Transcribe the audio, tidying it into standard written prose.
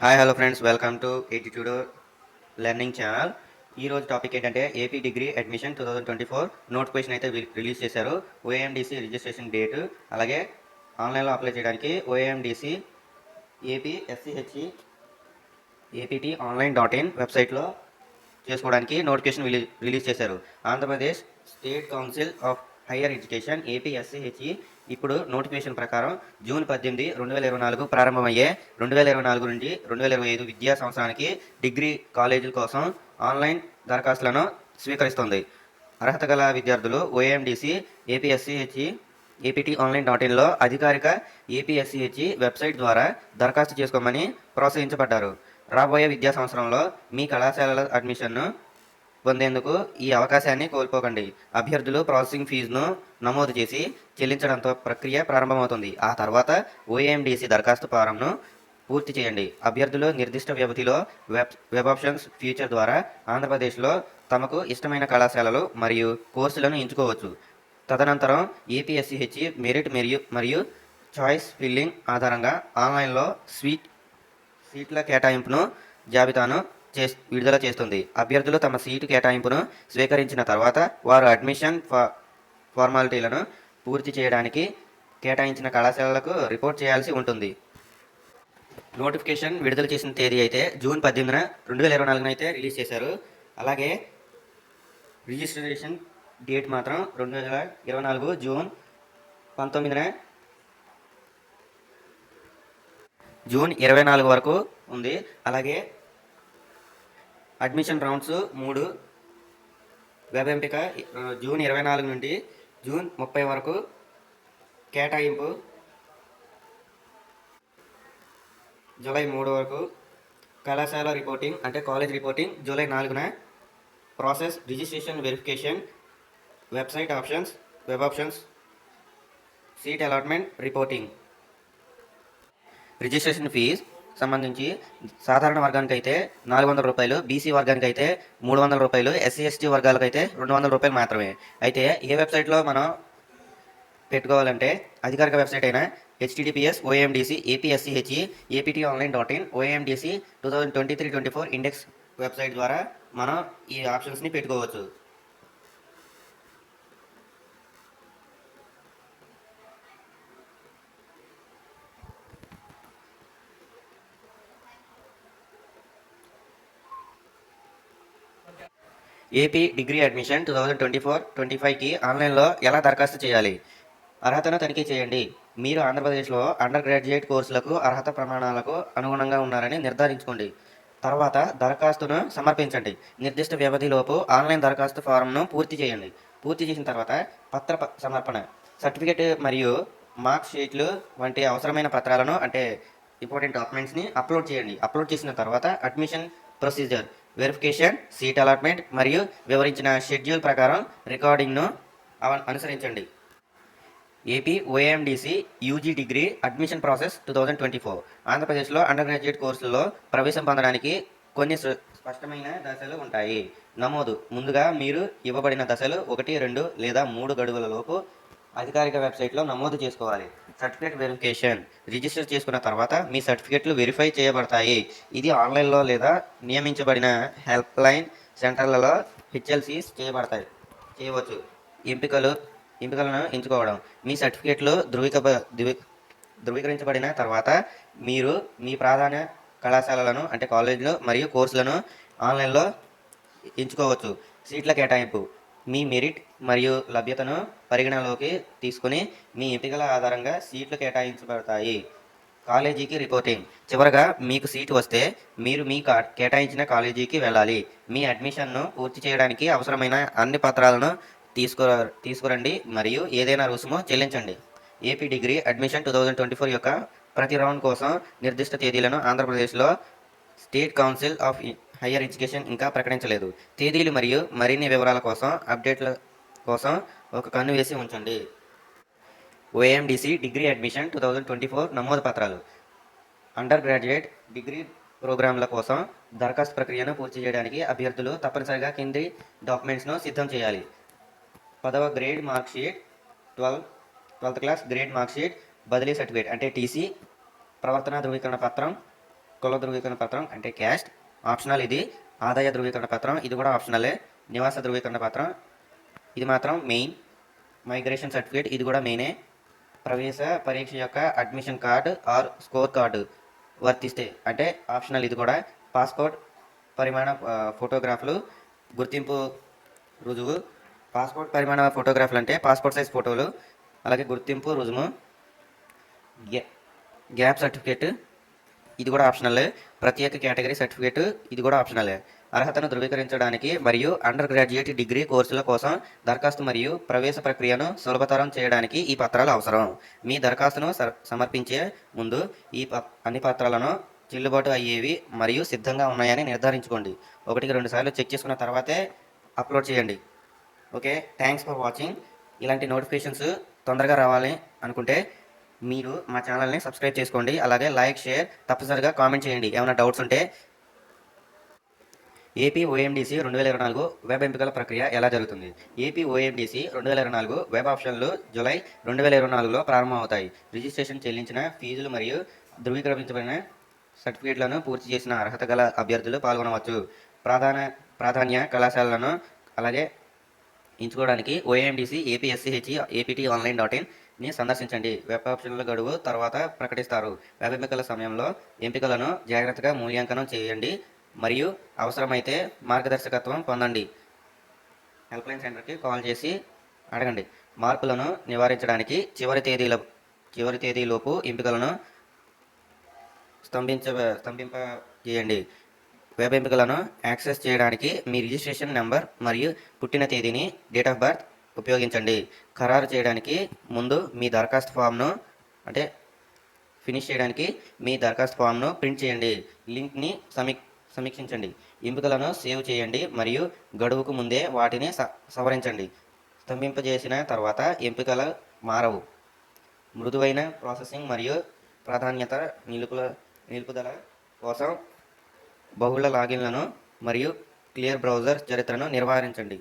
Hi hello friends, welcome to ఎటిట్యూడ్ learning channel. ఈరోజు topic ఏంటంటే AP degree admission 2024 notification అయితే release చేశారు. ONDC registration date, అలాగే ఆన్లైన్లో అప్లై చేయడానికి ONDC AP SCHE APT online .in వెబ్సైట్లో చేసుకోవడానికి నోటిఫికేషన్ రిలీజ్ చేశారు. Andhra Pradesh state council of higher education APSCHE ఇప్పుడు నోటిఫికేషన్ ప్రకారం జూన్ 18, 2024 ప్రారంభమయ్యే 2024 నుండి 2025 విద్యా సంవత్సరానికి డిగ్రీ కాలేజీల కోసం ఆన్లైన్ దరఖాస్తులను స్వీకరిస్తోంది. అర్హత గల విద్యార్థులు ఓఎండిసి ఏపీఎస్సిహెచ్ఈ ఏపీటీ ఆన్లైన్ .inలో అధికారిక ఏపీఎస్సిహెచ్ఈ వెబ్సైట్ ద్వారా దరఖాస్తు చేసుకోమని ప్రోత్సహించబడ్డారు. రాబోయే విద్యా సంవత్సరంలో మీ కళాశాలల అడ్మిషన్ను పొందేందుకు ఈ అవకాశాన్ని కోల్పోకండి. అభ్యర్థులు ప్రాసెసింగ్ ఫీజును నమోదు చేసి చెల్లించడంతో ప్రక్రియ ప్రారంభమవుతుంది. ఆ తర్వాత ఓఎండిసి దరఖాస్తు ఫారంను పూర్తి చేయండి. అభ్యర్థులు నిర్దిష్ట వ్యవధిలో వెబ్ ఆప్షన్స్ ఫీచర్ ద్వారా ఆంధ్రప్రదేశ్లో తమకు ఇష్టమైన కళాశాలలు మరియు కోర్సులను ఎంచుకోవచ్చు. తదనంతరం ఏపీఎస్సిహెచ్ఈ మెరిట్ మరియు చాయిస్ ఫిల్లింగ్ ఆధారంగా ఆన్లైన్లో సీట్ల కేటాయింపును జాబితాను విడుదల చేస్తుంది. అభ్యర్థులు తమ సీటు కేటాయింపును స్వీకరించిన తర్వాత వారు అడ్మిషన్ ఫార్మాలిటీలను పూర్తి చేయడానికి కేటాయించిన కళాశాలలకు రిపోర్ట్ చేయాల్సి ఉంటుంది. నోటిఫికేషన్ విడుదల చేసిన తేదీ అయితే జూన్ 18, 2024 అయితే రిలీజ్ చేశారు. అలాగే రిజిస్ట్రేషన్ డేట్ మాత్రం 2024 జూన్ 19, జూన్ 24 వరకు ఉంది. అలాగే అడ్మిషన్ రౌండ్స్ 3 వెబ్ ఎంపిక జూన్ 24 నుండి జూన్ 30 వరకు, కేటాయింపు జూలై 3 వరకు, కళాశాల రిపోర్టింగ్ అంటే కాలేజ్ రిపోర్టింగ్ జూలై 4న, process registration verification, website options, web options, seat allotment, reporting. Registration fee సంబంధించి సాధారణ వర్గానికి అయితే 400 రూపాయలు, బీసీ వర్గానికి అయితే 300 రూపాయలు, ఎస్సీ ఎస్టీ వర్గాలకు అయితే 200 రూపాయలు మాత్రమే. అయితే ఏ వెబ్సైట్లో మనం పెట్టుకోవాలంటే అధికారిక వెబ్సైట్ అయిన https OMDC APSCHE APT online .in OMDC 2023-24 index website ద్వారా మనం ఈ ఆప్షన్స్ని పెట్టుకోవచ్చు. ఏపీ డిగ్రీ అడ్మిషన్ 2024-25కి ఆన్లైన్లో ఎలా దరఖాస్తు చేయాలి? అర్హతను తనిఖీ చేయండి. మీరు ఆంధ్రప్రదేశ్లో అండర్ గ్రాడ్యుయేట్ కోర్సులకు అర్హత ప్రమాణాలకు అనుగుణంగా ఉన్నారని నిర్ధారించుకోండి. తర్వాత దరఖాస్తును సమర్పించండి. నిర్దిష్ట వ్యవధిలోపు ఆన్లైన్ దరఖాస్తు ఫారంను పూర్తి చేయండి. పూర్తి చేసిన తర్వాత పత్ర సమర్పణ, సర్టిఫికేట్ మరియు మార్క్ షీట్లు వంటి అవసరమైన పత్రాలను అంటే ఇంపార్టెంట్ డాక్యుమెంట్స్ని అప్లోడ్ చేయండి. అప్లోడ్ చేసిన తర్వాత admission procedure, verification, seat allotment మరియు వివరించిన షెడ్యూల్ ప్రకారం రికార్డింగ్ను అనుసరించండి. AP ONDC UG degree admission process 2024 ఆంధ్రప్రదేశ్లో అండర్ గ్రాడ్యుయేట్ కోర్సుల్లో ప్రవేశం పొందడానికి కొన్ని స్పష్టమైన దశలు ఉంటాయి. నమోదు ముందుగా మీరు ఇవ్వబడిన దశలు 1, 2 లేదా 3 గడువుల లోపు అధికారిక వెబ్సైట్లో నమోదు చేసుకోవాలి. సర్టిఫికేట్ వెరిఫికేషన్, రిజిస్టర్ చేసుకున్న తర్వాత మీ సర్టిఫికేట్లు వెరిఫై చేయబడతాయి. ఇది ఆన్లైన్లో లేదా నియమించబడిన హెల్ప్ లైన్ సెంటర్లలో హెచ్ఎల్సీస్ చేయవచ్చు. ఎంపికలను ఎంచుకోవడం, మీ సర్టిఫికేట్లు ధృవీకరించబడిన తర్వాత మీరు మీ ప్రాధాన్య కళాశాలలను అంటే కాలేజీలు మరియు కోర్సులను ఆన్లైన్లో ఎంచుకోవచ్చు. సీట్ల కేటాయింపు, మీ మెరిట్ మరియు లభ్యతను పరిగణలోకి తీసుకుని మీ ఎంపికల ఆధారంగా సీట్లు కేటాయించబడతాయి. కాలేజీకి రిపోర్టింగ్, చివరగా మీకు సీటు వస్తే మీరు మీ కేటాయించిన కాలేజీకి వెళ్ళాలి. మీ అడ్మిషన్ను పూర్తి చేయడానికి అవసరమైన అన్ని పత్రాలను తీసుకురండి మరియు ఏదైనా రుసుము చెల్లించండి. ఏపీ డిగ్రీ అడ్మిషన్ 2024 యొక్క ప్రతి రౌండ్ కోసం నిర్దిష్ట తేదీలను ఆంధ్రప్రదేశ్లో state council of higher education ఇంకా ప్రకటించలేదు. తేదీలు మరియు మరిన్ని వివరాల కోసం అప్డేట్ల కోసం ఒక కన్ను వేసి ఉంచండి. ఓఎండిసి డిగ్రీ అడ్మిషన్ 2024 నమోదు పత్రాలు. అండర్ గ్రాడ్యుయేట్ డిగ్రీ ప్రోగ్రాంల కోసం దరఖాస్తు ప్రక్రియను పూర్తి చేయడానికి అభ్యర్థులు తప్పనిసరిగా కింది డాక్యుమెంట్స్ను సిద్ధం చేయాలి. 10వ grade marksheet, 12th class grade marksheet, బదిలీ సర్టిఫికేట్ అంటే టీసీ, ప్రవర్తన ధృవీకరణ పత్రం, కుల ధృవీకరణ పత్రం అంటే క్యాస్ట్ ఆప్షనల్ ఇది. ఆదాయ ధృవీకరణ పత్రం ఇది కూడా ఆప్షనలే. నివాస ధృవీకరణ పత్రం ఇది మాత్రం మెయిన్. మైగ్రేషన్ సర్టిఫికేట్ ఇది కూడా మెయినే. ప్రవేశ పరీక్ష యొక్క admission card or score card వర్తిస్తే అంటే ఆప్షనల్ ఇది కూడా. పాస్పోర్ట్ పరిమాణ ఫోటోగ్రాఫ్లు గుర్తింపు రుజువు. పాస్పోర్ట్ పరిమాణ ఫోటోగ్రాఫ్లు అంటే పాస్పోర్ట్ సైజ్ ఫోటోలు, అలాగే గుర్తింపు రుజువు. గ్యాప్ సర్టిఫికేట్ ఇది కూడా ఆప్షనలే. ప్రత్యేక కేటగిరీ సర్టిఫికేట్ ఇది కూడా ఆప్షనలే. అర్హతను ధృవీకరించడానికి మరియు అండర్ గ్రాడ్యుయేట్ డిగ్రీ కోర్సుల కోసం దరఖాస్తు మరియు ప్రవేశ ప్రక్రియను సులభతరం చేయడానికి ఈ పత్రాలు అవసరం. మీ దరఖాస్తును సమర్పించే ముందు అన్ని పత్రాలను చెల్లుబాటు అయ్యేవి మరియు సిద్ధంగా ఉన్నాయని నిర్ధారించుకోండి. 1-2 సార్లు చెక్ చేసుకున్న తర్వాతే అప్లోడ్ చేయండి. Okay, thanks for watching. ఇలాంటి నోటిఫికేషన్స్ తొందరగా రావాలి అనుకుంటే మీరు మా ఛానల్ని సబ్స్క్రైబ్ చేసుకోండి. అలాగే లైక్, షేర్, తప్పనిసరిగా కామెంట్ చేయండి ఏమైనా డౌట్స్ ఉంటే. ఏపీ ఓఎండీసీ 2024 వెబ్ ఎంపికల ప్రక్రియ ఎలా జరుగుతుంది? ఏపీ ఓఎండీసీ 2024 వెబ్ ఆప్షన్లు జూలై 2024లో ప్రారంభమవుతాయి. రిజిస్ట్రేషన్ చెల్లించిన ఫీజులు మరియు ధృవీకరించబడిన సర్టిఫికేట్లను పూర్తి చేసిన అర్హత గల అభ్యర్థులు పాల్గొనవచ్చు. ప్రాధాన్య కళాశాలలను అలాగే ఎంచుకోవడానికి ఓఎండీసీ ఏపీఎస్సీహెచ్ ఏపీటీ ఆన్లైన్.in సందర్శించండి. వెబ్ ఆప్షన్ల గడువు తర్వాత ప్రకటిస్తారు. వెబ్ ఎంపికల సమయంలో ఎంపికలను జాగ్రత్తగా మూల్యాంకనం చేయండి మరియు అవసరమైతే మార్గదర్శకత్వం పొందండి. హెల్ప్లైన్ సెంటర్కి కాల్ చేసి అడగండి. మార్పులను నివారించడానికి చివరి తేదీలోపు ఎంపికలను స్తంభింపజేయండి. వెబ్ ఎంపికలను యాక్సెస్ చేయడానికి మీ రిజిస్ట్రేషన్ నెంబర్ మరియు పుట్టిన తేదీని డేట్ ఆఫ్ బర్త్ ఉపయోగించండి. ఖరారు చేయడానికి ముందు మీ దరఖాస్తు ఫామ్ను ఫినిష్ చేయడానికి మీ దరఖాస్తు ఫామ్ను ప్రింట్ చేయండి. లింక్ని సమీక్షించండి. ఎంపికలను సేవ్ చేయండి మరియు గడువుకు ముందే వాటిని సవరించండి. స్తంభింపజేసిన తర్వాత ఎంపికలు మారవు. మృదువైన ప్రాసెసింగ్ మరియు ప్రాధాన్యత నిలుపుదల కోసం బహుళ లాగిన్లను మరియు క్లియర్ బ్రౌజర్ చరిత్రను నిర్వహించండి.